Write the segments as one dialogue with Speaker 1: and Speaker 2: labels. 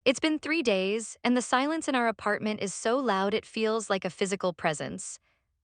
Speaker 1: It's been 3 days, and the silence in our apartment is so loud it feels like a physical presence.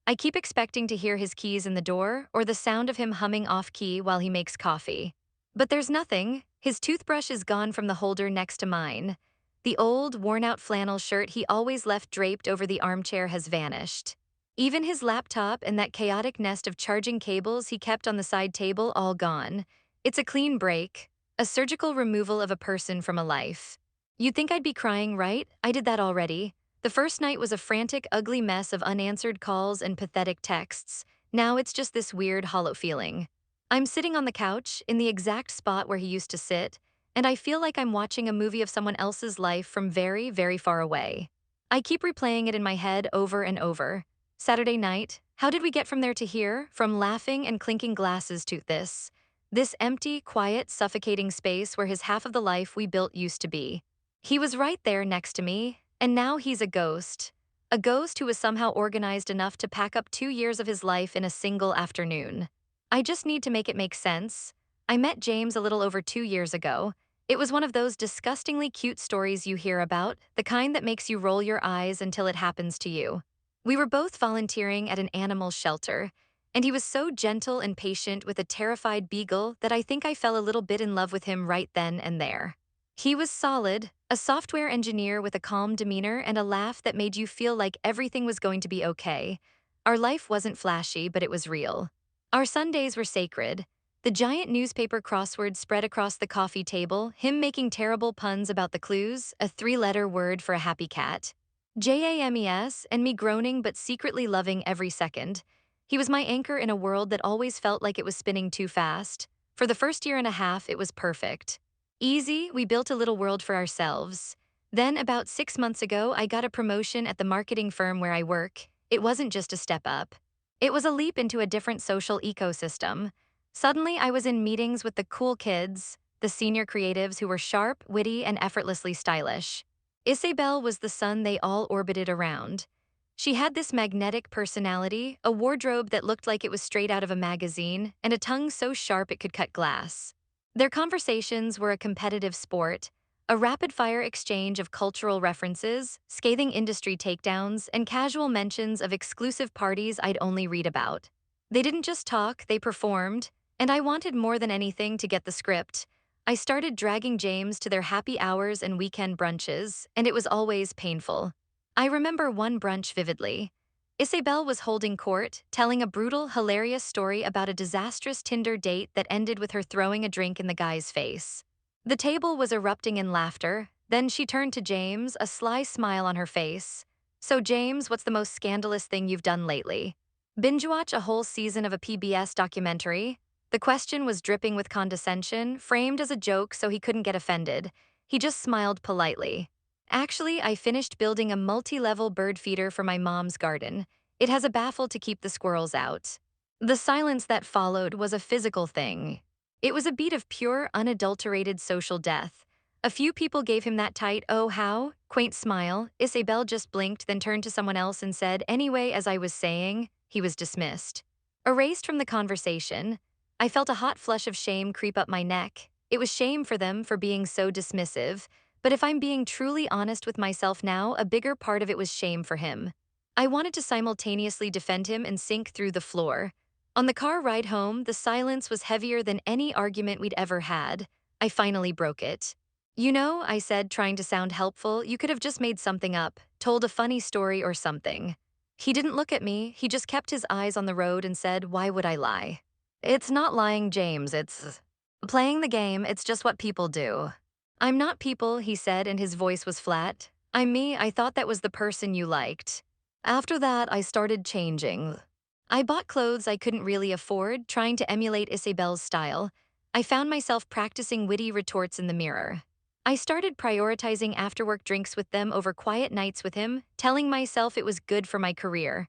Speaker 1: I keep expecting to hear his keys in the door or the sound of him humming off key while he makes coffee. But there's nothing. His toothbrush is gone from the holder next to mine. The old, worn out flannel shirt he always left draped over the armchair has vanished. Even his laptop and that chaotic nest of charging cables he kept on the side table all gone. It's a clean break, a surgical removal of a person from a life. You'd think I'd be crying, right? I did that already. The first night was a frantic, ugly mess of unanswered calls and pathetic texts. Now it's just this weird, hollow feeling. I'm sitting on the couch, in the exact spot where he used to sit, and I feel like I'm watching a movie of someone else's life from very, very far away. I keep replaying it in my head over and over. Saturday night, how did we get from there to here? From laughing and clinking glasses to this? This empty, quiet, suffocating space where his half of the life we built used to be. He was right there next to me, and now he's a ghost. A ghost who was somehow organized enough to pack up 2 years of his life in a single afternoon. I just need to make it make sense. I met James a little over 2 years ago. It was one of those disgustingly cute stories you hear about, the kind that makes you roll your eyes until it happens to you. We were both volunteering at an animal shelter, and he was so gentle and patient with a terrified beagle that I think I fell a little bit in love with him right then and there. He was solid, a software engineer with a calm demeanor and a laugh that made you feel like everything was going to be okay. Our life wasn't flashy, but it was real. Our Sundays were sacred. The giant newspaper crossword spread across the coffee table, him making terrible puns about the clues, a three-letter word for a happy cat. JAMES, and me groaning but secretly loving every second. He was my anchor in a world that always felt like it was spinning too fast. For the first year and a half, it was perfect. Easy, we built a little world for ourselves. Then, about 6 months ago, I got a promotion at the marketing firm where I work. It wasn't just a step up. It was a leap into a different social ecosystem. Suddenly, I was in meetings with the cool kids, the senior creatives who were sharp, witty, and effortlessly stylish. Isabel was the sun they all orbited around. She had this magnetic personality, a wardrobe that looked like it was straight out of a magazine, and a tongue so sharp it could cut glass. Their conversations were a competitive sport, a rapid-fire exchange of cultural references, scathing industry takedowns, and casual mentions of exclusive parties I'd only read about. They didn't just talk, they performed, and I wanted more than anything to get the script. I started dragging James to their happy hours and weekend brunches, and it was always painful. I remember one brunch vividly. Isabel was holding court, telling a brutal, hilarious story about a disastrous Tinder date that ended with her throwing a drink in the guy's face. The table was erupting in laughter. Then she turned to James, a sly smile on her face. "So James, what's the most scandalous thing you've done lately?" "Binge watch a whole season of a PBS documentary?" The question was dripping with condescension, framed as a joke so he couldn't get offended. He just smiled politely. "Actually, I finished building a multi-level bird feeder for my mom's garden. It has a baffle to keep the squirrels out." The silence that followed was a physical thing. It was a beat of pure, unadulterated social death. A few people gave him that tight, "oh, how?" quaint smile. Isabel just blinked, then turned to someone else and said, "Anyway, as I was saying," he was dismissed. Erased from the conversation, I felt a hot flush of shame creep up my neck. It was shame for them for being so dismissive, but if I'm being truly honest with myself now, a bigger part of it was shame for him. I wanted to simultaneously defend him and sink through the floor. On the car ride home, the silence was heavier than any argument we'd ever had. I finally broke it. "You know," I said, trying to sound helpful, "you could have just made something up, told a funny story or something." He didn't look at me, he just kept his eyes on the road and said, "Why would I lie?" "It's not lying, James, it's playing the game, it's just what people do." "I'm not people," he said, and his voice was flat. "I'm me, I thought that was the person you liked." After that, I started changing. I bought clothes I couldn't really afford, trying to emulate Isabel's style. I found myself practicing witty retorts in the mirror. I started prioritizing after-work drinks with them over quiet nights with him, telling myself it was good for my career.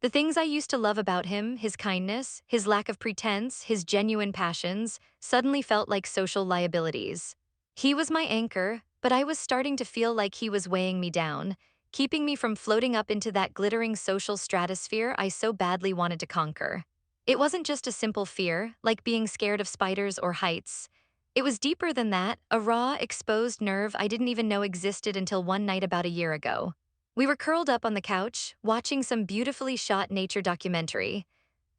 Speaker 1: The things I used to love about him, his kindness, his lack of pretense, his genuine passions, suddenly felt like social liabilities. He was my anchor, but I was starting to feel like he was weighing me down, keeping me from floating up into that glittering social stratosphere I so badly wanted to conquer. It wasn't just a simple fear, like being scared of spiders or heights. It was deeper than that, a raw, exposed nerve I didn't even know existed until one night about a year ago. We were curled up on the couch, watching some beautifully shot nature documentary.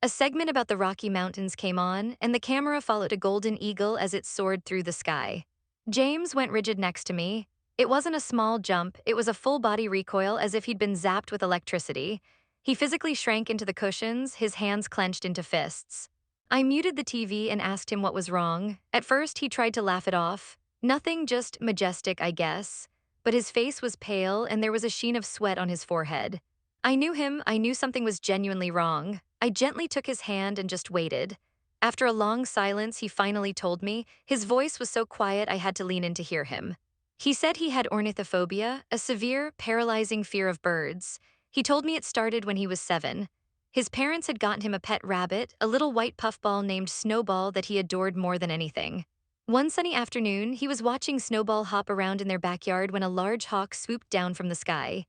Speaker 1: A segment about the Rocky Mountains came on, and the camera followed a golden eagle as it soared through the sky. James went rigid next to me. It wasn't a small jump, it was a full body recoil as if he'd been zapped with electricity. He physically shrank into the cushions, his hands clenched into fists. I muted the TV and asked him what was wrong. At first, he tried to laugh it off. Nothing, just majestic, I guess. But his face was pale, and there was a sheen of sweat on his forehead. I knew him, I knew something was genuinely wrong. I gently took his hand and just waited. After a long silence, he finally told me. His voice was so quiet I had to lean in to hear him. He said he had ornithophobia, a severe, paralyzing fear of birds. He told me it started when he was 7. His parents had gotten him a pet rabbit, a little white puffball named Snowball that he adored more than anything. One sunny afternoon, he was watching Snowball hop around in their backyard when a large hawk swooped down from the sky.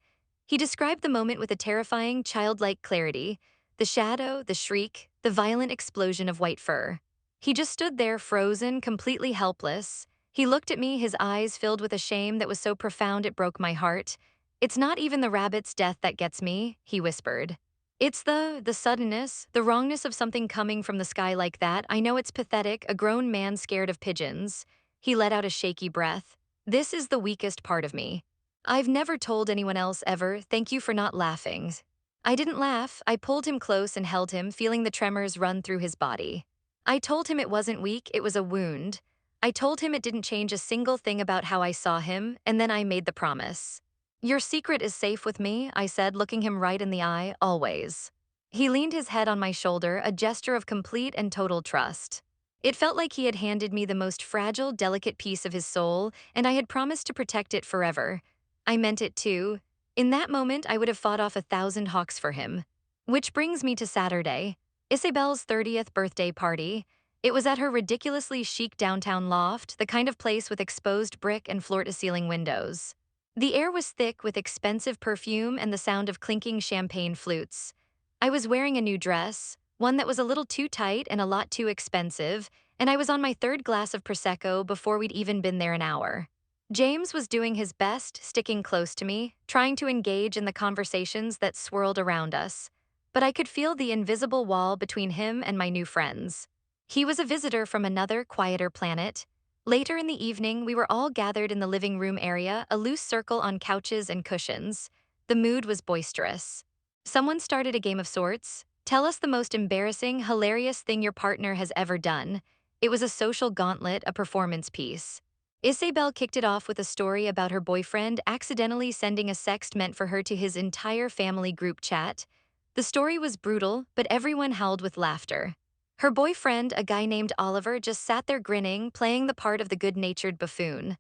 Speaker 1: He described the moment with a terrifying, childlike clarity: the shadow, the shriek, the violent explosion of white fur. He just stood there, frozen, completely helpless. He looked at me, his eyes filled with a shame that was so profound it broke my heart. "It's not even the rabbit's death that gets me," he whispered. "It's the suddenness, the wrongness of something coming from the sky like that. I know it's pathetic, a grown man scared of pigeons." He let out a shaky breath. "This is the weakest part of me. I've never told anyone else ever, thank you for not laughing." I didn't laugh. I pulled him close and held him, feeling the tremors run through his body. I told him it wasn't weak, it was a wound. I told him it didn't change a single thing about how I saw him, and then I made the promise. "Your secret is safe with me," I said, looking him right in the eye, "always." He leaned his head on my shoulder, a gesture of complete and total trust. It felt like he had handed me the most fragile, delicate piece of his soul, and I had promised to protect it forever. I meant it too. In that moment, I would have fought off 1,000 hawks for him. Which brings me to Saturday, Isabel's 30th birthday party. It was at her ridiculously chic downtown loft, the kind of place with exposed brick and floor-to-ceiling windows. The air was thick with expensive perfume and the sound of clinking champagne flutes. I was wearing a new dress, one that was a little too tight and a lot too expensive, and I was on my third glass of Prosecco before we'd even been there an hour. James was doing his best, sticking close to me, trying to engage in the conversations that swirled around us. But I could feel the invisible wall between him and my new friends. He was a visitor from another, quieter planet. Later in the evening, we were all gathered in the living room area, a loose circle on couches and cushions. The mood was boisterous. Someone started a game of sorts. Tell us the most embarrassing, hilarious thing your partner has ever done. It was a social gauntlet, a performance piece. Isabel kicked it off with a story about her boyfriend accidentally sending a sext meant for her to his entire family group chat. The story was brutal, but everyone howled with laughter. Her boyfriend, a guy named Oliver, just sat there grinning, playing the part of the good-natured buffoon.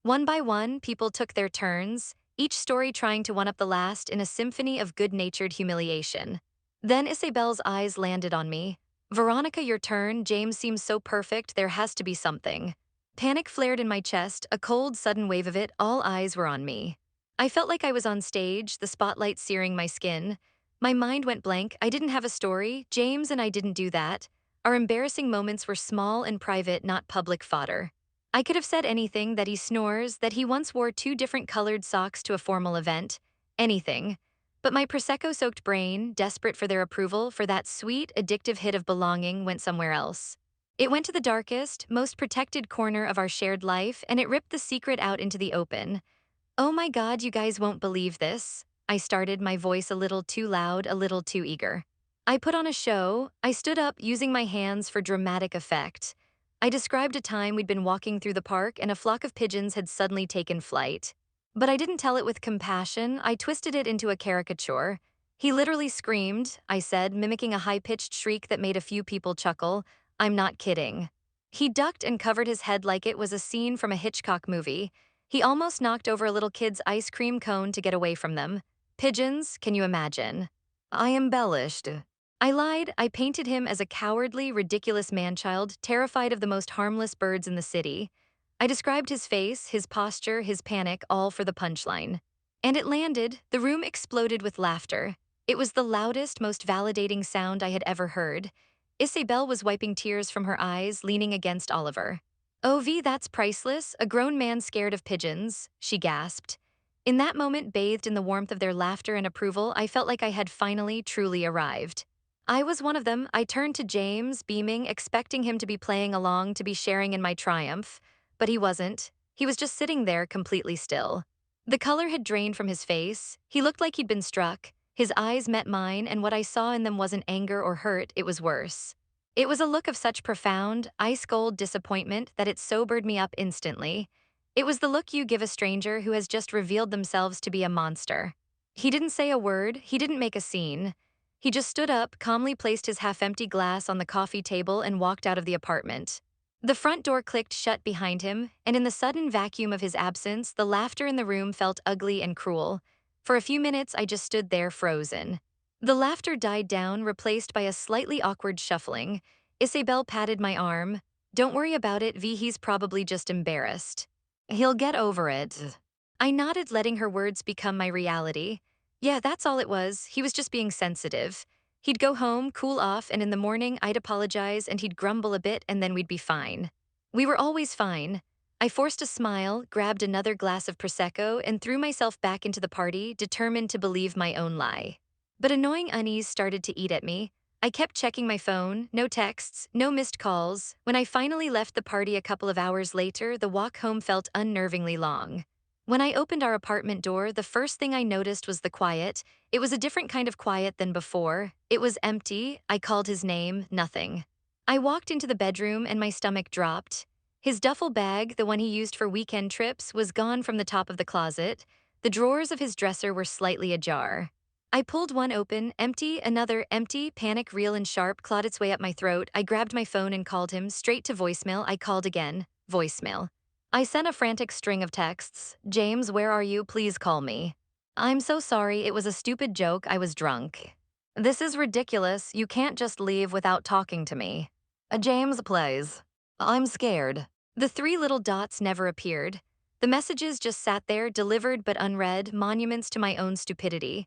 Speaker 1: One by one, people took their turns, each story trying to one-up the last in a symphony of good-natured humiliation. Then Isabel's eyes landed on me. "Veronica, your turn. James seems so perfect, there has to be something." Panic flared in my chest, a cold, sudden wave of it, all eyes were on me. I felt like I was on stage, the spotlight searing my skin. My mind went blank. I didn't have a story. James and I didn't do that. Our embarrassing moments were small and private, not public fodder. I could have said anything: that he snores, that he once wore 2 different colored socks to a formal event. Anything. But my Prosecco-soaked brain, desperate for their approval, for that sweet, addictive hit of belonging, went somewhere else. It went to the darkest, most protected corner of our shared life, and it ripped the secret out into the open. "Oh my God, you guys won't believe this." I started, my voice a little too loud, a little too eager. "I put on a show." I stood up, using my hands for dramatic effect. I described a time we'd been walking through the park and a flock of pigeons had suddenly taken flight. But I didn't tell it with compassion, I twisted it into a caricature. "He literally screamed," I said, mimicking a high-pitched shriek that made a few people chuckle. "I'm not kidding." He ducked and covered his head like it was a scene from a Hitchcock movie. He almost knocked over a little kid's ice cream cone to get away from them. Pigeons, can you imagine? I embellished. I lied. I painted him as a cowardly, ridiculous manchild, terrified of the most harmless birds in the city. I described his face, his posture, his panic, all for the punchline. And it landed. The room exploded with laughter. It was the loudest, most validating sound I had ever heard. Isabel was wiping tears from her eyes, leaning against Oliver. That's priceless, a grown man scared of pigeons, she gasped. In that moment, bathed in the warmth of their laughter and approval, I felt like I had finally, truly arrived. I was one of them. I turned to James, beaming, expecting him to be playing along, to be sharing in my triumph. But he wasn't. He was just sitting there, completely still. The color had drained from his face. He looked like he'd been struck. His eyes met mine, and what I saw in them wasn't anger or hurt, it was worse. It was a look of such profound, ice-cold disappointment that it sobered me up instantly. It was the look you give a stranger who has just revealed themselves to be a monster. He didn't say a word, he didn't make a scene. He just stood up, calmly placed his half-empty glass on the coffee table and walked out of the apartment. The front door clicked shut behind him, and in the sudden vacuum of his absence, the laughter in the room felt ugly and cruel. For a few minutes, I just stood there frozen. The laughter died down, replaced by a slightly awkward shuffling. Isabel patted my arm. Don't worry about it, V. He's probably just embarrassed. He'll get over it. I nodded, letting her words become my reality. Yeah, that's all it was. He was just being sensitive. He'd go home, cool off, and in the morning I'd apologize and he'd grumble a bit and then we'd be fine. We were always fine. I forced a smile, grabbed another glass of Prosecco, and threw myself back into the party, determined to believe my own lie. But annoying unease started to eat at me. I kept checking my phone, no texts, no missed calls. When I finally left the party a couple of hours later, the walk home felt unnervingly long. When I opened our apartment door, the first thing I noticed was the quiet. It was a different kind of quiet than before. It was empty. I called his name, nothing. I walked into the bedroom and my stomach dropped. His duffel bag, the one he used for weekend trips, was gone from the top of the closet. The drawers of his dresser were slightly ajar. I pulled one open, empty, another empty, panic real and sharp clawed its way up my throat. I grabbed my phone and called him, straight to voicemail. I called again, voicemail. I sent a frantic string of texts. James, where are you? Please call me. I'm so sorry, it was a stupid joke, I was drunk. This is ridiculous, you can't just leave without talking to me. James, please. I'm scared. The three little dots never appeared. The messages just sat there, delivered but unread, monuments to my own stupidity.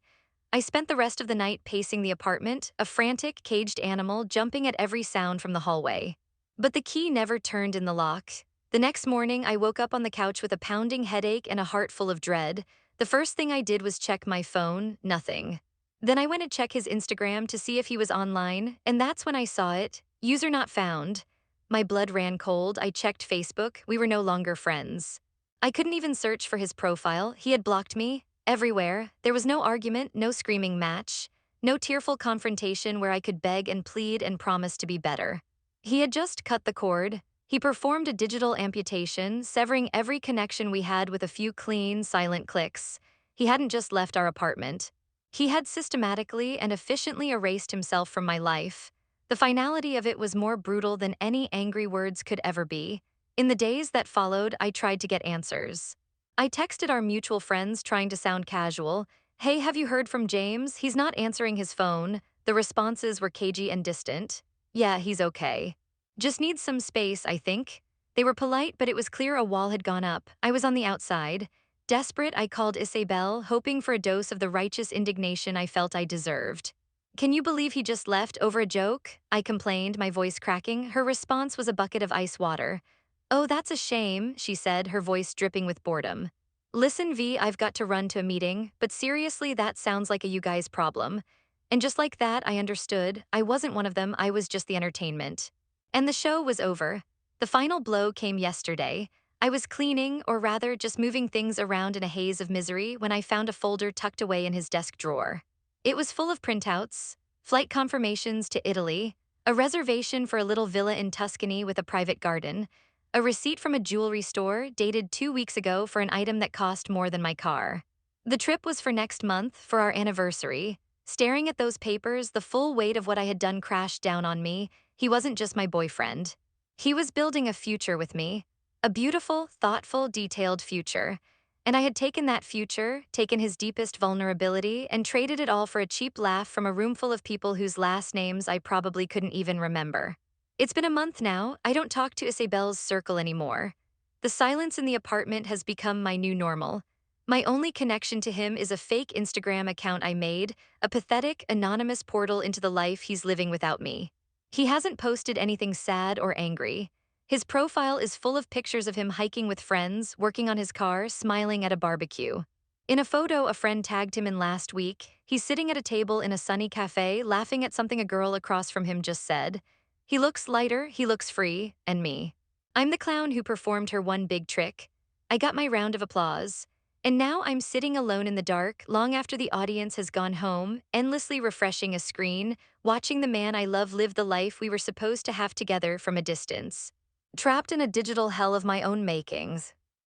Speaker 1: I spent the rest of the night pacing the apartment, a frantic, caged animal jumping at every sound from the hallway. But the key never turned in the lock. The next morning, I woke up on the couch with a pounding headache and a heart full of dread. The first thing I did was check my phone, nothing. Then I went to check his Instagram to see if he was online, and that's when I saw it, user not found. My blood ran cold. I checked Facebook, we were no longer friends. I couldn't even search for his profile, he had blocked me. Everywhere, there was no argument, no screaming match, no tearful confrontation where I could beg and plead and promise to be better. He had just cut the cord. He performed a digital amputation, severing every connection we had with a few clean, silent clicks. He hadn't just left our apartment. He had systematically and efficiently erased himself from my life. The finality of it was more brutal than any angry words could ever be. In the days that followed, I tried to get answers. I texted our mutual friends trying to sound casual. Hey, have you heard from James? He's not answering his phone. The responses were cagey and distant. Yeah, he's okay. Just needs some space, I think. They were polite, but it was clear a wall had gone up. I was on the outside. Desperate, I called Isabel, hoping for a dose of the righteous indignation I felt I deserved. Can you believe he just left over a joke? I complained, my voice cracking. Her response was a bucket of ice water. Oh, that's a shame, she said, her voice dripping with boredom. Listen, V, I've got to run to a meeting, but seriously, that sounds like a you guys problem. And just like that, I understood. I wasn't one of them, I was just the entertainment. And the show was over. The final blow came yesterday. I was cleaning, or rather, just moving things around in a haze of misery when I found a folder tucked away in his desk drawer. It was full of printouts, flight confirmations to Italy, a reservation for a little villa in Tuscany with a private garden, a receipt from a jewelry store dated 2 weeks ago for an item that cost more than my car. The trip was for next month, for our anniversary. Staring at those papers, the full weight of what I had done crashed down on me. He wasn't just my boyfriend. He was building a future with me. A beautiful, thoughtful, detailed future. And I had taken that future, taken his deepest vulnerability, and traded it all for a cheap laugh from a room full of people whose last names I probably couldn't even remember. It's been a month now. I don't talk to Isabel's circle anymore. The silence in the apartment has become my new normal. My only connection to him is a fake Instagram account I made, a pathetic, anonymous portal into the life he's living without me. He hasn't posted anything sad or angry. His profile is full of pictures of him hiking with friends, working on his car, smiling at a barbecue. In a photo a friend tagged him in last week, he's sitting at a table in a sunny cafe, laughing at something a girl across from him just said. He looks lighter, he looks free, and me. I'm the clown who performed her one big trick. I got my round of applause. And now I'm sitting alone in the dark, long after the audience has gone home, endlessly refreshing a screen, watching the man I love live the life we were supposed to have together from a distance. Trapped in a digital hell of my own makings.